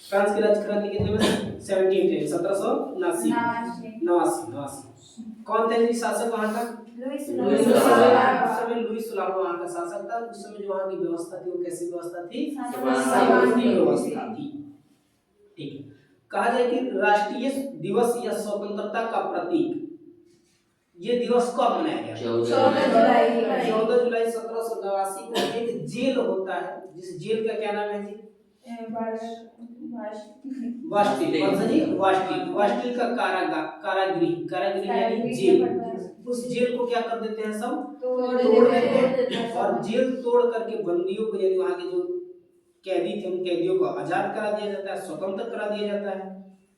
France की राज्य क्रांति कितने में 1789 कौन थे जी शासक वहां का? लुई सोलह। उस समय लुई सोलह वहां का शासक था। उस समय जो वहां की व्यवस्था थी वो कैसी व्यवस्था थी? समानुपाती व्यवस्था थी। ठीक है। कहा जाए कि राष्ट्रीय दिवस या स्वतंत्रता का प्रतीक ये दिवस कब मनाया गया? 14 जुलाई 1789 को एक जेल होता है जिस जेल का क्या नाम है जी? वास्टिल का कारागृह यानी जेल। उस जेल को क्या कर देते हैं सब? तोड़ देते हैं। और जेल तोड़ करके बंदियों को यानी वहां के जो कैदी थे उन कैदियों को आजाद करा दिया जाता है, स्वतंत्र करा दिया जाता है।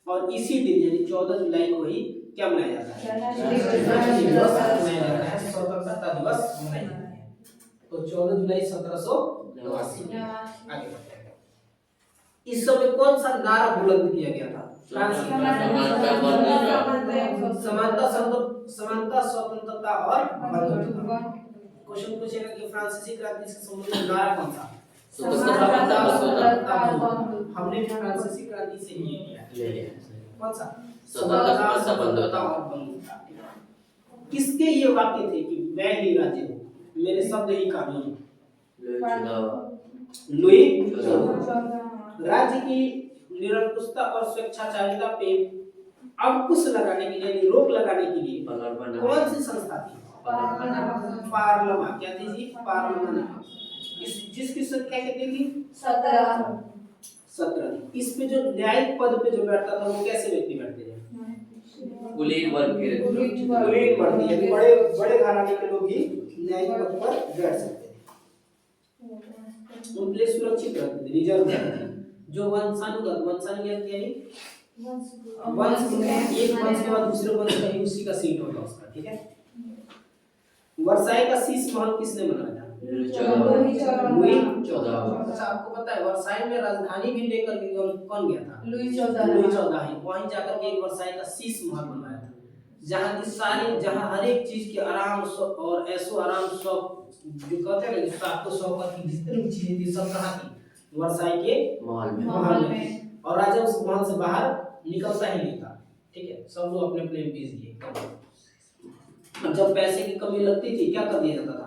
और इसी दिन यानी 14 जुलाई को ही क्या मनाया जाता है? स्वतंत्रता दिवस मनाया जाता है। तो 14 जुलाई 1789। आगे बढ़ते हैं। इस समय कौन सा नारा बुलंद किया गया था? समानता, स्वतंत्रता और बंधुत्व। क्वेश्चन पूछेगा कि फ्रांसीसी क्रांति से संबंधित नारा कौन सा? हमने भी फ्रांसीसी क्रांति से ही लिया है। कौन सा? स्वतंत्रता और बंधुत्व। किसके ये वाक्य थे कि मैं ही राज्य हूँ, मेरे शब्द ही कानून? लुई राज्य की निरंकुशता और स्वेच्छाचारिता पे अंकुश लगाने के लिए, रोक लगाने के लिए कौन सी संस्था थी? पार्लमा। क्या थी जी? पार्लमा। जिसकी संख्या कितनी थी? 17 थी। इस पे जो न्यायिक पद पे जो बैठता था वो कैसे व्यक्ति बैठते थे? कुलीन वर्ग के, यानी बड़े बड़े घराने के लोग ही न्यायिक पद पर बैठ सकते थे। उनके लिए सुरक्षित रहते थे, रिजर्व थे। जो वंशानुगत यानी वंश एक वंश के बाद दूसरे वंश का ही उसी का सीट होता उसका। ठीक है। वर्साई का शीश महल किसने बनाया था? लुई 14। अच्छा, आपको पता है वर्साई में राजधानी भी लेकर के कौन गया था? लुई 14 ही वहीं जाकर के एक वर्साई का शीश महल बनवाया था, जहाँ हर एक चीज के आराम और ऐसो आराम सब जो कहते हैं ना कि आपको शौकत की जितनी भी चीजें थी सब कहाँ थी? वर्साई के महल में। और राजा उस महल से बाहर निकलता ही नहीं था। ठीक है। सब लोग अपने अपने पीस दिए। अब जब पैसे की कमी लगती थी क्या कर दिया जाता था?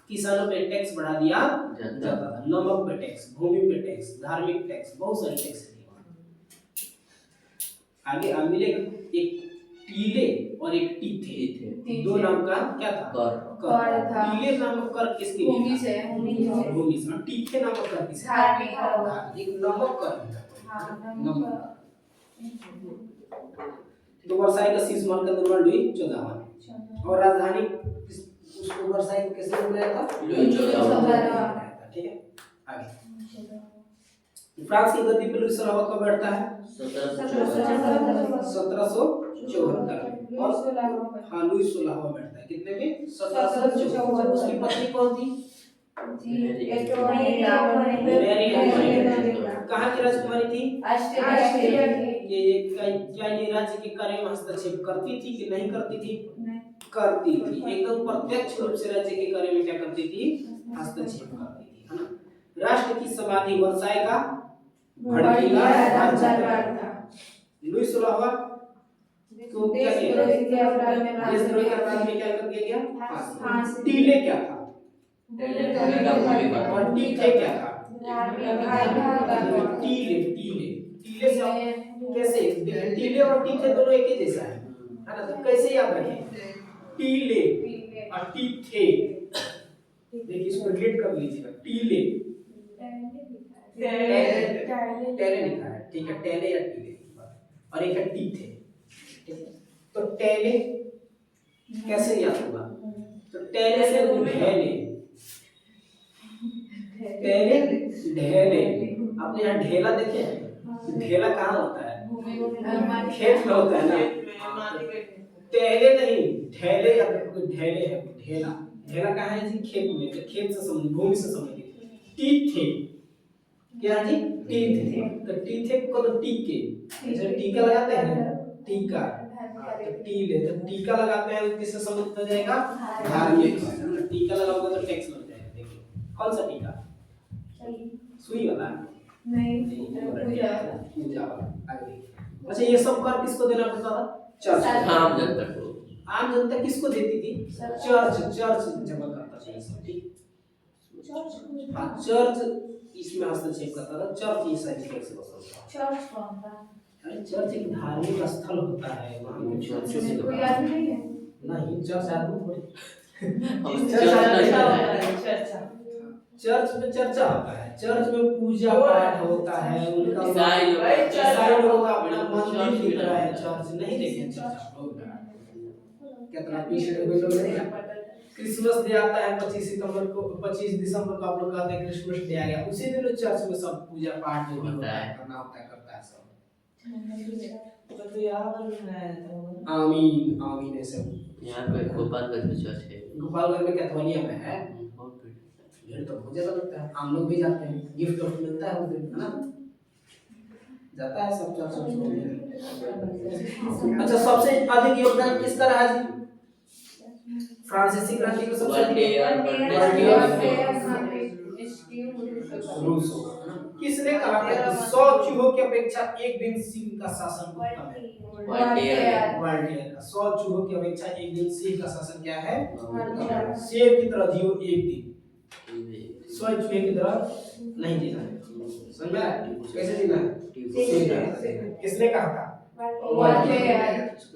किसानों पे टैक्स बढ़ा दिया जाता था। नमक पे टैक्स, भूमि पे टैक्स, धार्मिक टैक्स, बहुत सारे टैक्स थे। आगे मिलेगा एक टीले और एक टीथे। दो नाम का क्या था? कर। टीले नामक कर किसके लिए? भूमि से। टीथे नामक कर किसके? एक नमक कर। तो वर्साई का शीश महल का निर्माण लुई 14 में। और राजधानी उसको वर्साई को किसने बनाया था? लुई 14। ठीक है। आगे फ्रांस की गद्दी पे लुई 16 कब बैठता है? 1774। और हाँ लुई 16 बैठता है। कितने में? 1774। उसकी पत्नी कौन थी? कहाँ की राजकुमारी थी? क्या ये राज्य के कार्य में हस्तक्षेप करती थी कि नहीं करती थी? करती थी। एकदम प्रत्यक्ष रूप से राज्य के कार्य में क्या करती थी? हस्तक्षेप करती थी, है ना। राष्ट्र की समाधि वर्साई का भड़कीला राजचक्र था। लुई 16 तो क्या किया? देशद्रोही के अपराध में क्या कर दिया गया? फांसी। टीले क्या था? और टीथे क्या था? टीले से कैसे? टीले और टीथे दोनों एक ही जैसा है ना। तो कैसे याद रखें? टीले और टीथे। देखिए इसको रिलेट कर लीजिएगा। टीले टेले लिखा है। ठीक है। टेले या टीले और एक है टीथे। तो टेले कैसे याद होगा? तो टेले से ढेले। आपने यहाँ ढेला देखे हैं? ढेला कहाँ होता है? खेत में होता है ना। टेले नहीं, ढेले या ढेले है। ढेला कहाँ है जी? खेत में। तो खेत से संबंधित, भूमि से संबंधित। टीथे क्या जी? टीथे। तो टीथे को तो टीके, जैसे टीका लगाते हैं टीका। तो टीले तो टीका लगाते हैं तो किससे संबंधित हो जाएगा? धार्मिक। टीका लगाओगे तो टैक्स लग जाएगा। देखिए कौन सा टीका? सुई वाला। नहीं पूजा पूजा वाला। आगे देखिए। अच्छा ये सब कर किसको देना पड़ता था? चर्च को। आम जनता को। आम जनता किसको देती थी? चर्च जमा करता था ये सब, ठीक। हाँ चर्च इसमें हस्तक्षेप करता था। चर्च ये सारी टैक्स वसूलता था। चर्च कौन था? अरे चर्च एक धार्मिक स्थल होता है, वहाँ पे चर्च से कोई आदमी नहीं है? नहीं, चर्च आदमी थोड़ी। चर्च में चर्चा होता है, चर्च में पूजा पाठ होता है, उनका ईसाई लोगों का अपना मंदिर दिख रहा है। चर्च नहीं देखें चर्च आप लोग कितना पीछे कोई लोग नहीं। क्रिसमस डे आता है 25 सितंबर को, 25 दिसंबर को आप लोग कहते हैं क्रिसमस डे आ गया, उसी दिन चर्च में सब पूजा पाठ जो भी होता है करना होता है, करता है सब। तो यहाँ पर भी मनाया जाता होगा। आमीन आमीन ऐसे। यहाँ पे गोपालगंज में चर्च है। गोपालगंज में कैथोलिया में है। बहुत भीड़। भीड़ तो बहुत ज्यादा लगता है, हम लोग भी जाते हैं, गिफ्ट विफ्ट मिलता है उस दिन, है ना? जाता है सब चर्च में। अच्छा सबसे अधिक योगदान किसका रहा जी? फ्रांसीसी क्रांति का सबसे रूसो। किसने कहा था कि 100 चूहों की अपेक्षा एक दिन सिंह का शासन उत्तम है? वॉल्टेयर। 100 चूहों की अपेक्षा एक दिन सिंह का शासन क्या है? शेर की तरह जियो एक दिन, 100 चूहे की तरह नहीं जीना है। समझ में आया? कैसे जीना है? किसने कहा था?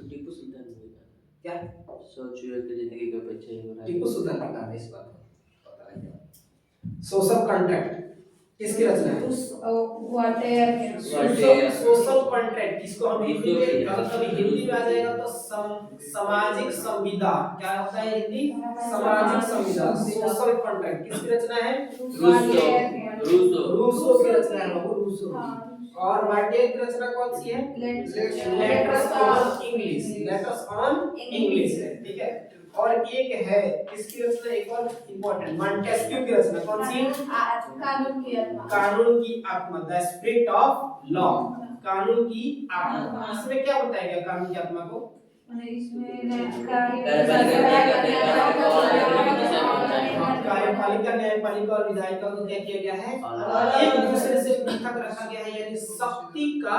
टीपू सुल्तान ने क्या? 100 चूहे की जिंदगी का बच्चे टीपू सुल्तान ने कहा इस बात को पता लग। सोशल कॉन्ट्रैक्ट किसकी रचना है? सोशल कॉन्ट्रैक्ट किसको हम हिंदी में, अगर कभी हिंदी में आ जाएगा तो सामाजिक संविदा। क्या होता है हिंदी? सामाजिक संविदा। सोशल कॉन्ट्रैक्ट किसकी रचना है? रूसो की रचना है बाबू, रूसो की। और वॉल्टेयर की रचना कौन सी है? Letters on English. Letters on English है, ठीक है। और एक है इसकी रचना एक और इंपॉर्टेंट, मॉन्टेस्क्यू की रचना कौन सी? कानून की आत्मा, द स्पिरिट ऑफ लॉ। कानून की आत्मा। इसमें क्या बताया गया कानून की आत्मा को? कार्यपालिका, न्यायपालिका और विधायिका को क्या किया गया है? एक दूसरे से पृथक रखा गया है, यानी शक्ति का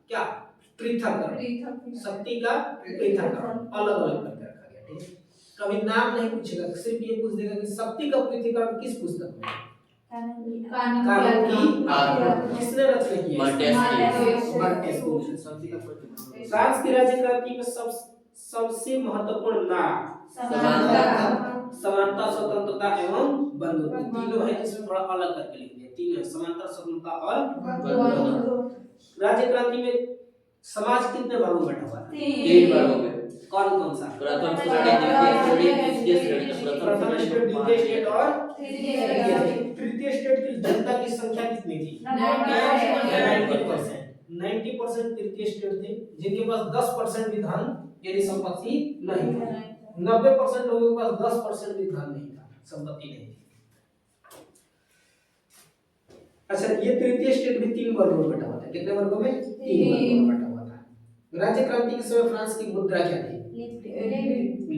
क्या? पृथककरण। शक्ति का पृथककरण, अलग अलग करके रखा गया, ठीक है। कभी नाम नहीं पूछेगा, सिर्फ ये पूछ देगा कि शक्ति का पृथक्करण किस पुस्तक में? कानून की आत्मा। किसने रचना की है? मॉन्टेस्क्यू। शक्ति का पृथक्करण। फ्रांस की राज्य क्रांति में सबसे महत्वपूर्ण नाम समानता, स्वतंत्रता एवं बंधुत्व, तीनों है, जिसमें थोड़ा अलग करके लिख दिया। तीनों है, समानता, स्वतंत्रता और बंधुत्व। राज्य क्रांति में समाज कितने भागों में बटा हुआ था? 3 भागों में। कौन कौन सा? प्रथम श्रेणी, द्वितीय श्रेणी, प्रथम स्टेट, द्वितीय स्टेट और तृतीय स्टेट की जनता की संख्या कितनी थी? 90%। 90% तृतीय स्टेट थे, जिनके पास 10% भी धन यानी संपत्ति नहीं थी। 90% लोगों के पास 10% भी धन नहीं था, संपत्ति नहीं थी। अच्छा ये तृतीय स्टेट भी 3 वर्गों में बटा हुआ था। कितने वर्गों में? 3 वर्गों में बटा हुआ था। राज्य क्रांति के समय फ्रांस की मुद्रा क्या थी?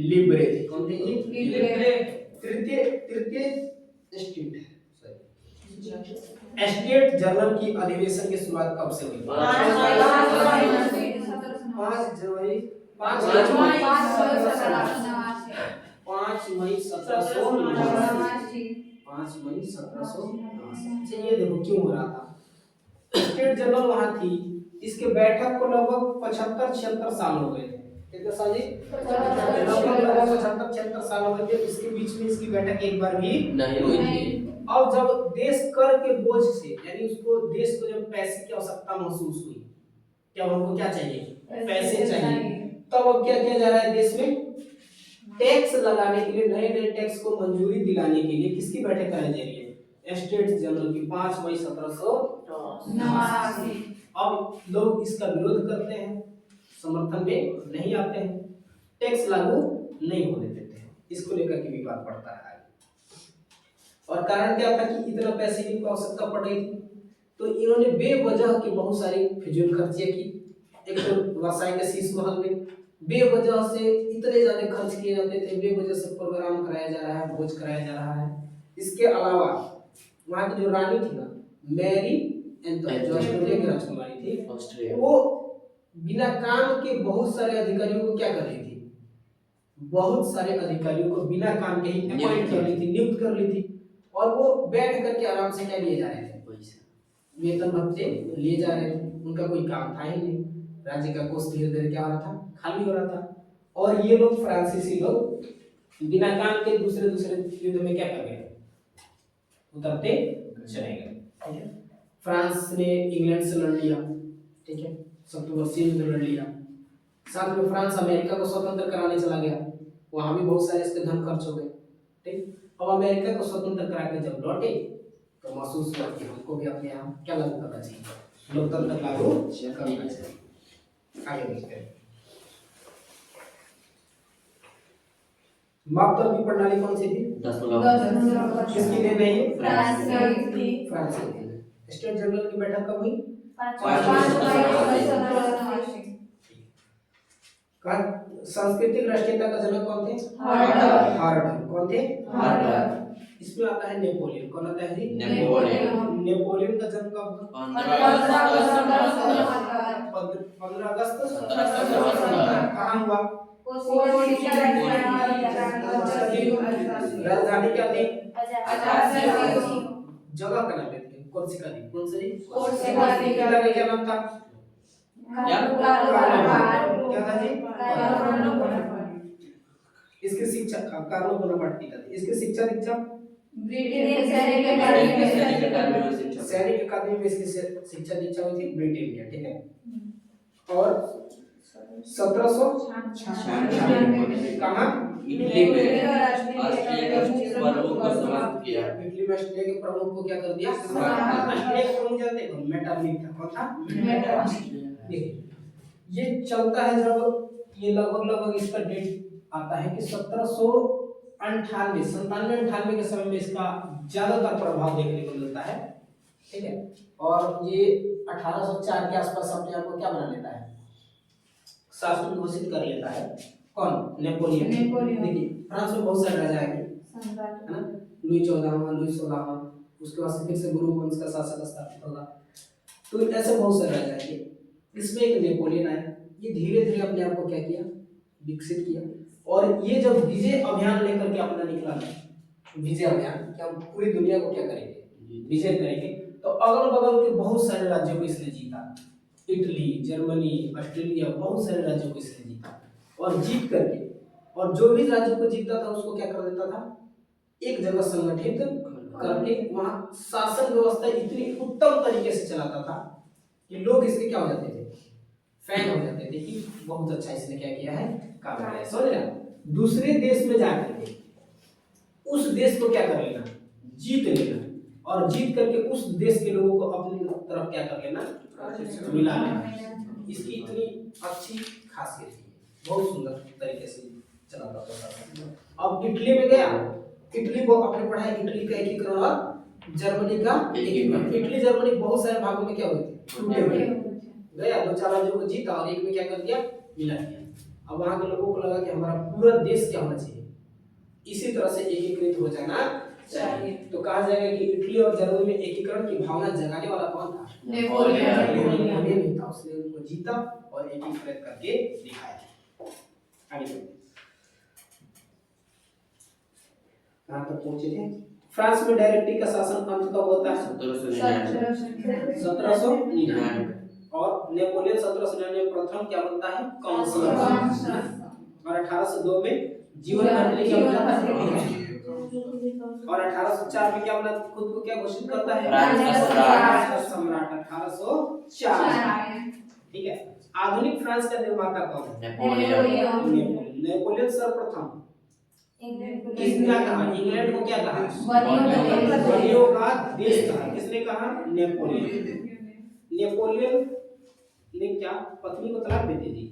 लिब्रे थी। कौन थी? लिब्रे। तृतीय स्टेट स्टेट जर्नल की अधिवेशन की शुरुआत कब से हुई? 5 जनवरी 5 मई 1789। अच्छा ये देखो क्यों हो रहा था। स्टेट जर्नल वहां थी, इसके बैठक को लगभग 75-76 साल हो गए थे। कितने साल जी? 75-76 साल हो गए थे। इसके बीच में इसकी बैठक एक बार भी नहीं हुई थी। अब जब देश कर के बोझ से, यानी उसको देश को जब पैसे की आवश्यकता महसूस हुई, क्या हमको क्या चाहिए? पैसे चाहिए। तब अब क्या किया जा रहा है देश में? टैक्स लगाने के लिए, नए नए टैक्स को मंजूरी दिलाने के लिए किसकी बैठक कराई जा रही है? स्टेट जनरल की 5 मई 1789। अब लोग इसका विरोध करते हैं, समर्थन में नहीं आते हैं, टैक्स लागू नहीं होने देते हैं, इसको लेकर के विवाद बढ़ता है। और कारण क्या था कि इतना पैसे की आवश्यकता पड़ रही थी, तो इन्होंने बेवजह की बहुत सारी फिजूल खर्चियां की। एक तो वर्साई के शीश महल में बेवजह से इतने ज्यादा खर्च किए जाते थे, बेवजह से प्रोग्राम कराया जा रहा है, भोज कराया जा रहा है। इसके अलावा वहां की जो रानी थी ना, मैरी जो ऑस्ट्रेलिया की राजकुमारी थी, ऑस्ट्रेलिया वो बिना काम के बहुत सारे अधिकारियों को क्या कर रही थी, बहुत सारे अधिकारियों को बिना काम के ही अपॉइंट कर ली थी, नियुक्त कर ली थी, और वो बैठ करके आराम से क्या लिए जा रहे थे, वेतन भत्ते लिए जा रहे थे। उनका कोई काम था ही नहीं, राज्य का कोष धीरे धीरे क्या हो रहा था, खाली हो रहा था। और ये लोग फ्रांसीसी लोग बिना काम के दूसरे दूसरे युद्ध में क्या कर गए, उतरते चले गए। ठीक है, फ्रांस ने इंग्लैंड से लड़ लिया, ठीक है, 70 वर्षीय युद्ध लड़ लिया। साथ में फ्रांस अमेरिका को स्वतंत्र कराने चला गया, वहां भी बहुत सारे इसके धन खर्च हो गए। ठीक, अब अमेरिका को स्वतंत्र करा के जब लौटे तो महसूस हुआ कि हमको भी अपने यहाँ क्या लागू करना चाहिए, लोकतंत्र लागू करना चाहिए। आगे देखते हैं, मापदंड की प्रणाली कौन सी थी, 10 किसकी देन है ये, फ्रांस की फ्रांस की देन है। स्टेट जनरल की बैठक कब हुई, 5 सांस्कृतिक राष्ट्रीयता का जनक कौन थे, हार्डर। हार्डर। कौन थे, हार्डर। इसमें आता है नेपोलियन। कौन आता है जी, नेपोलियन। नेपोलियन का जन्म कब हुआ, 15 15 अगस्त 1717। कहाँ हुआ, राजधानी क्या थी, जगह का नाम है कोर्सिका थी। कौन सी, कोर्सिका थी। पिता का क्या नाम था, क्या था जी, इसकी शिक्षा कार्लो बोनापार्ट पिता थे। इसकी शिक्षा दीक्षा सैनिक अकादमी में इसकी शिक्षा दीक्षा हुई थी ब्रिटेन में। ठीक है, और 1700 कहाँ, इटली में ऑस्ट्रिया के प्रमुख को समाप्त किया। इटली में ऑस्ट्रिया के प्रमुख को क्या कर दिया, समाप्त। ऑस्ट्रिया के प्रमुख जानते हो, मेटरनिक था। कौन था, देखिए ये चलता है जब ये लगभग इसका डेट आता है कि 1798 97 के समय में इसका ज्यादातर प्रभाव देखने को मिलता है। ठीक है, और ये 1804 के आसपास अपने आप को क्या बना लेता है, शासन घोषित कर लेता है। कौन, नेपोलियन। देखिए फ्रांस में बहुत सारे राजा है ना, लुई 14वां, लुई 16वां, उसके बाद से फिर से गुरु वंश का शासक स्थापित होगा, तो ऐसे बहुत सारे राजा है। इसमें एक नेपोलियन आया, ये धीरे धीरे अपने आप को क्या किया, विकसित किया। और ये जब विजय अभियान लेकर के अपना निकला ना, विजय अभियान कि हम पूरी दुनिया को क्या करेंगे, विजय करेंगे, तो अगल बगल के बहुत सारे राज्यों को इसने जीता, इटली, जर्मनी, ऑस्ट्रेलिया, बहुत सारे राज्यों को इसने जीता। और जीत करके, और जो भी राज्य को जीतता था उसको क्या कर देता था, एक जगह संगठित करके वहां शासन व्यवस्था इतनी उत्तम तरीके से चलाता था कि लोग इसके क्या हो जाते थे, फैन हो जाते थे कि बहुत अच्छा इसने क्या किया है, काम किया है। समझ रहे हैं, दूसरे देश में जाकर के उस देश को क्या कर लेना, जीत लेना, और जीत करके उस देश के लोगों को अपनी तरफ क्या कर लेना, मिला लेना। इसकी इतनी अच्छी खासियत है, बहुत सुंदर तरीके से चलाता था। अब इटली में गया, इटली को अपने पढ़ा इटली का एकीकरण और जर्मनी का एकीकरण। इटली जर्मनी बहुत सारे भागों में क्या हुए थे, टूटे हुए गया, 2-4 राज्यों को जीता और एक में क्या कर दिया, मिला दिया। अब वहां के लोगों को लगा कि हमारा पूरा देश क्या होना चाहिए, इसी तरह से एकीकृत हो जाना चाहिए। तो कहा जाएगा कि इटली और जर्मनी में एकीकरण की भावना जगाने वाला कौन था, नेपोलियन था। उसने उनको जीता और एकीकृत करके दिखाया। आगे कहां तक पहुंचे थे, फ्रांस में डायरेक्टरी का शासन अंत कब होता है, 1799। और नेपोलियन 1799 में प्रथम क्या बनता है, काउंसिलर। और 1802 में जीवन भर के लिए क्या बनता है, और 1804 में क्या बना, खुद को क्या घोषित करता है, फ्रांस का सम्राट 1804। ठीक है, आधुनिक फ्रांस का निर्माता कौन है, नेपोलियन सर्वप्रथम। किसने कहा, इंग्लैंड को क्या कहा, बनियों का देश कहा। किसने कहा, नेपोलियन। नेपोलियन ने क्या पत्नी को तलाक दे दी,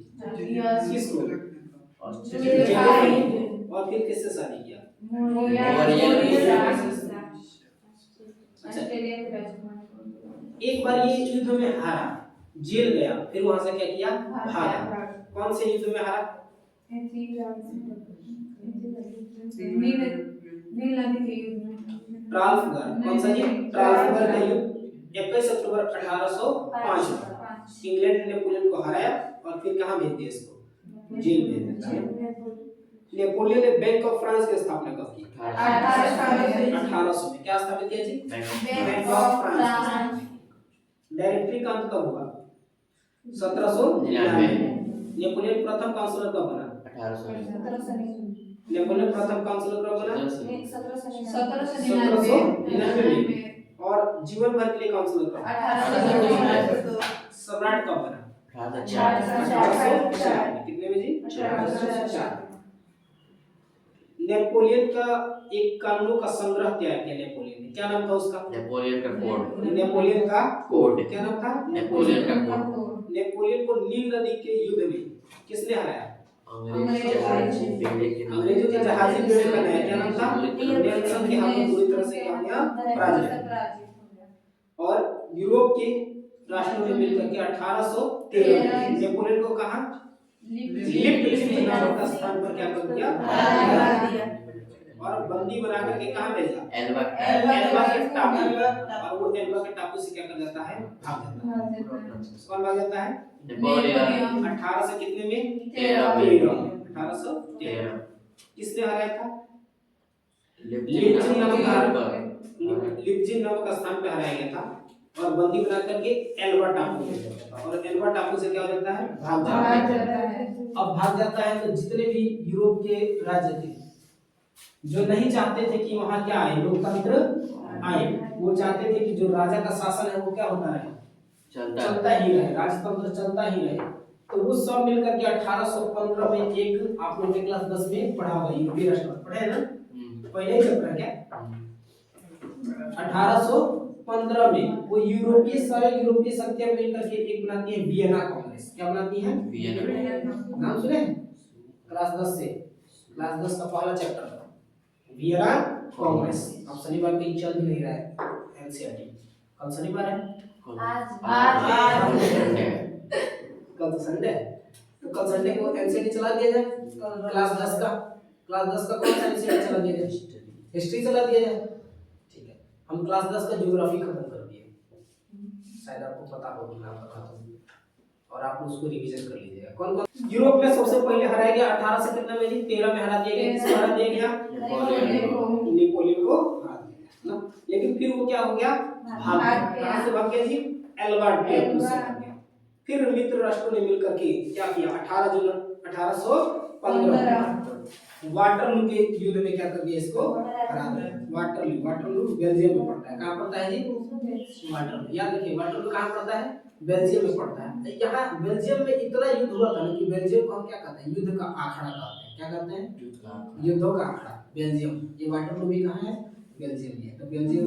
किसको, और फिर किससे शादी किया, एक बार ये युद्ध में हारा, जेल गया, फिर वहां से क्या किया, भागा। कौन से युद्ध में हारा, ट्राफलगर। कौन सा ये, ट्राफलगर का युद्ध। 21 अक्टूबर 1805 में इंग्लैंड ने नेपोलियन को हराया और फिर कहाँ भेज दिया इसको, जेल भेज दिया। नेपोलियन ने बैंक ऑफ फ्रांस की स्थापना कब की? 1800 में। क्या स्थापित किया जी? Bank of France. डायरेक्टरी का अंत कब हुआ? 1799 में। नेपोलियन प्रथम काउंसलर कब बना? 1800 नेपोलियन प्रथम काउंसलर कब बना? 1799 में। और जीवन भर के लिए काउंसलर कब? 1802 सम्राट कब बना? 1804 कितने में जी? 1804 नेपोलियन का एक कानूनों का संग्रह तैयार किया नेपोलियन ने, क्या नाम था उसका? नेपोलियन का कोड। नेपोलियन का कोड। क्या नाम था? नेपोलियन का कोड। नेपोलियन को नील नदी के युद्ध में किसने हराया? अंग्रेजों के जहाजी बेड़े का बनाया, क्या नाम था? नेल्सन के हाथों पूरी तरह से क्या गया? पराजित। और यूरोप के राष्ट्रों ने मिलकर के 1813 में नेपोलियन को कहा लिप्ट नामक स्थान पर क्या कर दिया? और बंदी बना करके कहाँ भेजा? एल्बा के टापू में। और वो एल्बा के टापू से क्या कर जाता है? भाग जाता है। कौन भाग जाता है? नेपोलियन। 1800 से कितने में? 1813। किसने हराया था? लिप्जिन नामक स्थान पे हराया गया था और बंदी बना करके एल्बा टापू में भेजा था। और एल्बा टापू से क्या हो जाता है? भाग जाता है। अब भाग जाता है तो जितने भी यूरोप के राज्य थे जो नहीं चाहते थे कि वहां क्या आए, लोकतंत्र आए, वो चाहते थे कि जो राजा का शासन है वो क्या होता रहे? चलता ही रहे, राजतंत्र चलता ही रहे। तो वो सब मिलकर के 1815 में एक, आप लोग क्लास 10 में पढ़ा होगा, यूरोपीय राष्ट्र पढ़े ना, पहले ही चैप्टर क्या? 1815 में वो सारे यूरोपीय शक्तियां मिलकर के एक बनाती है वियना कांग्रेस। क्या बनाती है? वियना। नाम सुने क्लास 10 से? क्लास 10 का पहला चैप्टर वियना कांग्रेस। अब शनिवार को चल भी नहीं रहा है एनसीईआरटी। कल शनिवार है? आज कल तो संडे है, तो कल संडे को एनसीईआरटी चला दिया जाए। क्लास 10 का कौन सा एनसीईआरटी चला दिया जाए? हिस्ट्री चला दिया जाए। ठीक है, हम क्लास 10 का ज्योग्राफी खत्म कर दिए, शायद आपको पता हो कि ना पता हो, और आप उसको रिवीजन कर लीजिएगा। कौन कौन यूरोप में सबसे पहले हराया गया? 1800 से कितना में जी? 13 में हरा दिया गया। किसको हरा दिया गया? नेपोलियन को हरा दिया गया ना। लेकिन फिर वो क्या हो गया? भाग गया। कहां से भाग गया जी? एल्बा टापू से भाग गया। फिर मित्र राष्ट्रों ने मिलकर के क्या किया? 18 जून 1815 वाटरलू के युद्ध में क्या कर दिया? इसको हरा दिया। वाटरलू बेल्जियम में पड़ता है। कहां पड़ता है जी? वाटरलू। याद रखिए, वाटरलू कहां पड़ता है? बेल्जियम में पड़ता है। यहाँ बेल्जियम में इतना युद्ध हुआ था ना कि बेल्जियम को हम क्या कहते हैं? युद्ध का आखड़ा कहते हैं। क्या कहते हैं? युद्धों का आखड़ा। बेल्जियम, ये वाटरलू भी कहाँ है? बेल्जियम में। तो बेल्जियम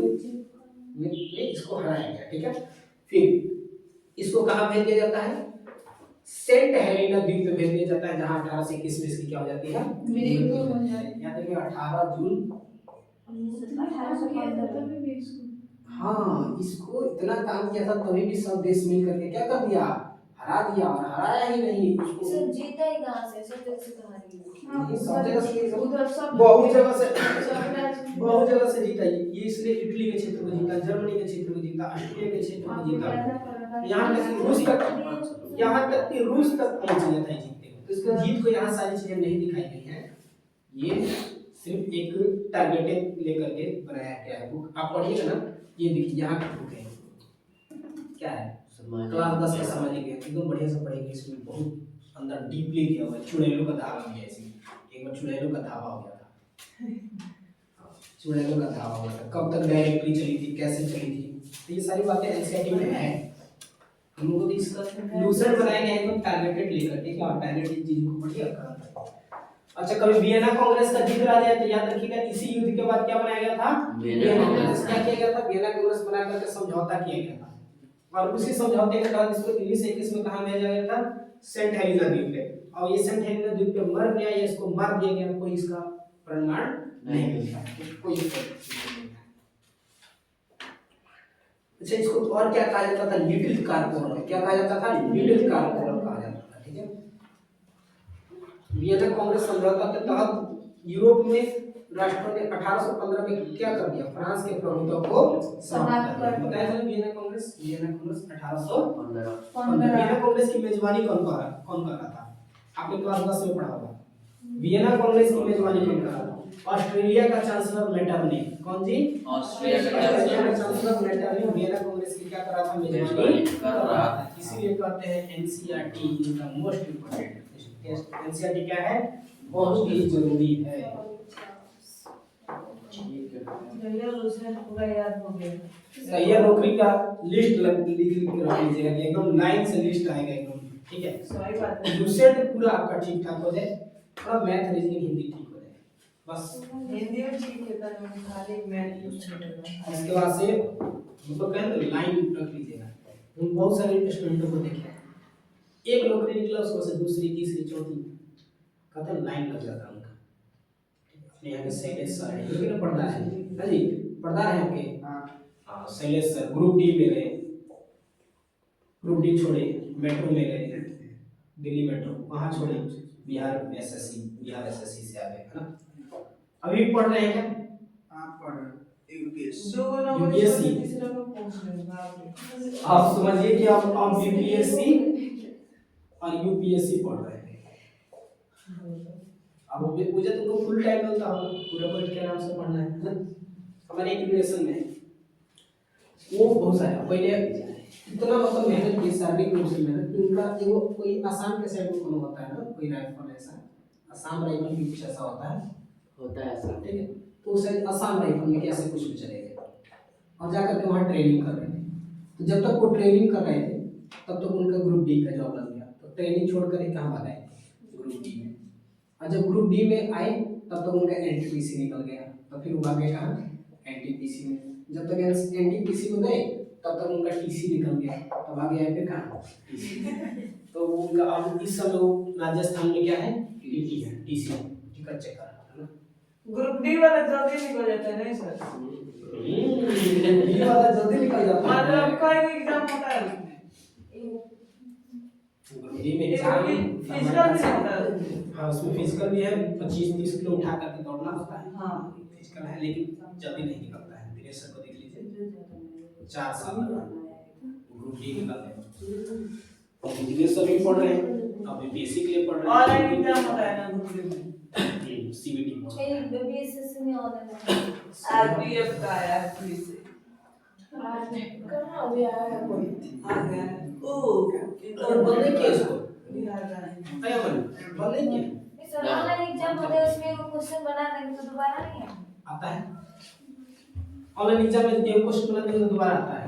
में इसको हराया गया। ठीक है, फिर इसको कहाँ भेज दिया जाता है? सेंट हेलेना द्वीप पे भेज दिया जाता है, जहाँ 1821 में इसकी क्या हो जाती है? मृत्यु हो जाती है। याद रखिए 18 जून। हाँ, इसको इतना काम किया था तभी भी सब देश मिल करके क्या कर दिया? हरा दिया। और हराया ही नहीं, इसको सर जीता ही कहां से? सब जगह से कहां जीता? ये सब जगह से, उधर सब बहुत जगह से जीता। ये इसने इटली के क्षेत्र में जीता, जर्मनी के क्षेत्र में जीता, ऑस्ट्रिया के क्षेत्र में जीता, यहाँ तक कि रूस तक पहुंच गया था जीतने को। तो इसको जीत को यहाँ सारी चीजें नहीं दिखाई गई हैं। ये सिर्फ एक टारगेटेड लेकर के बनाया गया है बुक। आप पढ़िएगा ना, ये देखिए यहाँ की बुक है। क्या है? क्लास 10 का सामाजिक एकदम बढ़िया से पढ़ेंगे। इसमें बहुत अंदर डीपली गया हुआ है। चुड़ैलों का धावा भी है इसमें। एक बार चुड़ैलों का धावा हो गया था। चुड़ैलों का धावा हुआ था, कब तक डायरेक्टरी चली थी, कैसे चली थी, तो ये सारी बातें एनसीईआरटी में है। हम लोगों को इसका लूसेंट बनाया गया है एकदम टारगेटेड लेकर के, क्या टारगेटेड चीज को पढ़िएगा। अच्छा, कभी वियना कांग्रेस का जिक्र आ जाए तो याद रखिएगा इसी युद्ध के बाद क्या बनाया गया था? वियना कांग्रेस। क्या किया गया था? वियना कांग्रेस बना करके समझौता किया गया था, और उसी समझौते के तहत इसको 1921 में कहां भेजा गया था? सेंट हेलेना द्वीप पे। और ये सेंट हेलेना द्वीप पे मर गया या इसको मार दिया गया, कोई इसका प्रमाण नहीं मिलता, कोई अच्छा, इसको और क्या कहा जाता था? Little corporal. क्या कहा जाता था? लिटिल कारपोरल कहा जाता था। ठीक है, वियना कांग्रेस समझौता के तहत यूरोप में राष्ट्रों ने 1815 में क्या कर दिया, फ्रांस के प्रभुत्व को समाप्त कर दिया। बताया था वियना कांग्रेस 1815। वियना कांग्रेस की मेजबानी कौन कर रहा था, आपने क्लास 10 में पढ़ा होगा। वियना कांग्रेस की मेजबानी कौन कर रहा था? ऑस्ट्रेलिया का चांसलर मेटरनी। कौन जी? ऑस्ट्रेलिया का चांसलर मेटरनी वियना कांग्रेस की क्या कर रहा था, मेजबानी कर रहा था। इसीलिए कहते हैं NCERT is the most important. NCERT क्या है, बहुत ही जरूरी है। भैया उसे पूरा याद हो गया। सही नौकरी का लिस्ट लिख के रख लीजिएगा कि एकदम लाइन से लिस्ट आएगा एकदम, ठीक है। सही बात है। यूसेट पूरा आपका ठीक ठाक हो जाए, थोड़ा मैथ रीजनिंग हिंदी ठीक हो जाए बस। हिंदी में ठीक है, पर मैं खाली मैथ यूज करूंगा। इसके बाद से मतलब कहें तो लाइन रख लीजिएगा। हम बहुत सारे स्टूडेंटों को देखे, एक नौकरी निकला उसको से दूसरी तीसरी चौथी कहते लाइन लग जाता है उनका। अपने यहाँ के शैलेश सर है, लेकिन पढ़ता है ना जी, पढ़ता है आपके। हाँ शैलेश सर ग्रुप डी में गए, ग्रुप डी छोड़े मेट्रो में गए, दिल्ली मेट्रो वहाँ छोड़े, बिहार एसएससी से आ गए, है ना। अभी पढ़ रहे हैं क्या आप पढ़ रहे यूपीएससी। दो नंबर यूपीएससी। तीसरा को पूछ रहे हैं आप। आप समझिए कि आप यूपीएससी और यूपीएससी पढ़ रहे हैं। अब मुझे तुमको फुल टाइम मिलता होगा, पूरा पढ़ के आराम से पढ़ना है ना। हमारे एजुकेशन में वो बहुत सारे पहले इतना मतलब मेहनत की, शारीरिक रूप से मेहनत कि उनका एगो कोई आसाम के साइड में कोनो होता है ना, कोई राइफल ऐसा आसाम राइफल भी कुछ ऐसा होता है ऐसा, ठीक है। तो उस आसाम राइफल में कैसे कुछ भी चले गए और जाकर के वहाँ ट्रेनिंग कर रहे थे। तो जब तक वो ट्रेनिंग कर रहे थे तब तक उनका ग्रुप डी का जॉब लग गया। तो ट्रेनिंग छोड़ कर कहाँ भागे, ग्रुप डी में। और जब ग्रुप डी में आए तब तक उनका एनटीपीसी निकल गया, तो फिर वो भागे कहाँ, एनटीपीसी में। जब तक एनटीपीसी में गए तब तक उनका टीसी निकल गया, तब आ गया फिर कहाँ, टीसी। तो वो उनका अब इस समय वो राजस्थान में क्या है, टीटी है, टीसी टिकट चेकर, है ना। ग्रुप डी वाला जल्दी निकल जाता है नहीं सर? डी वाला जल्दी निकल जाता है, मतलब कोई एग्जाम होता है उसमें? ग्रुप डी में एग्जाम फिजिकल भी होता है? हाँ उसमें फिजिकल भी है, 25-30 किलो उठा करके दौड़ना होता है। हाँ फिजिकल है लेकिन जल्दी नहीं निकलता है। दिनेश सर को देख लीजिए 4 साल लगा ग्रुप डी निकालने। दिनेश सर भी पढ़ रहे हैं, अब बीपीएससी के लिए पढ़ रहे हैं। ऑनलाइन एग्जाम होता है ना ग्रुप डी में? सीबीटी बीएसएससी में ऑनलाइन आरपीएफ का आया है फिर से। कहाँ अभी आया है कोई? आ गया है। ओ और बंद नहीं किया इसको, बिहार का है। क्या बंद नहीं किया, इस ऑनलाइन एग्जाम होता है, उसमें वो क्वेश्चन बना देंगे तो दोबारा नहीं आता। आता है। ऑनलाइन एग्जाम में जो क्वेश्चन बना देंगे तो दोबारा आता है।